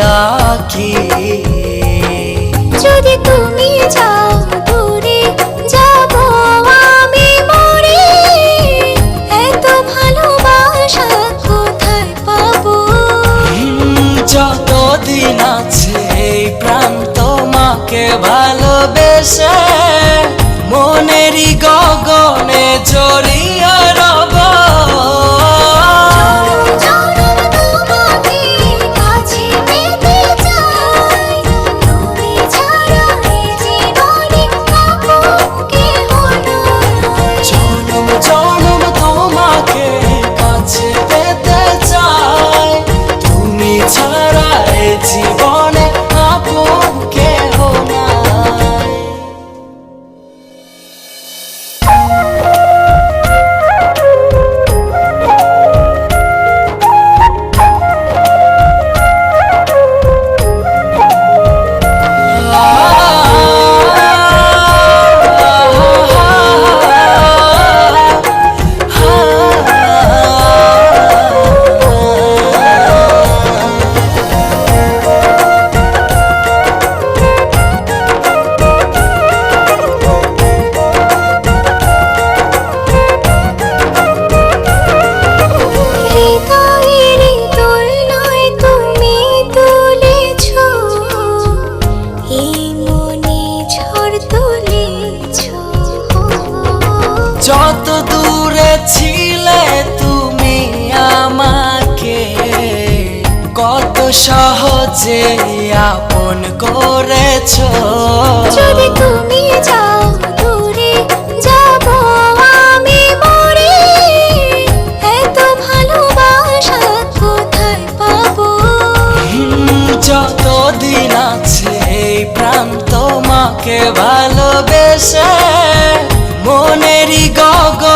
আঁকি। যদি তুমি যাও দূরে যাব আমি মরে, এত ভালোবাসা কোথায় পাবো? যতদিন আছে এই প্রাণ তোমাকে ভালোবেসে মনেরই গগনে জড়িয়ে রব। জনম জনম তোমাকে কাছে পেতে চাই, তুমি ছাড়া এই জীবনে আপন কেহ নাই। যত দূরে ছিলে তুমি আমাকে কত সহজে আপন করেছো। যদি তুমি যাও দূরে যাব আমি মরে, এত ভালোবাসা কোথায় পাবো? যতদিন আছে এই প্রাণ তোমাকে ভালোবেসে মনেরই গগনে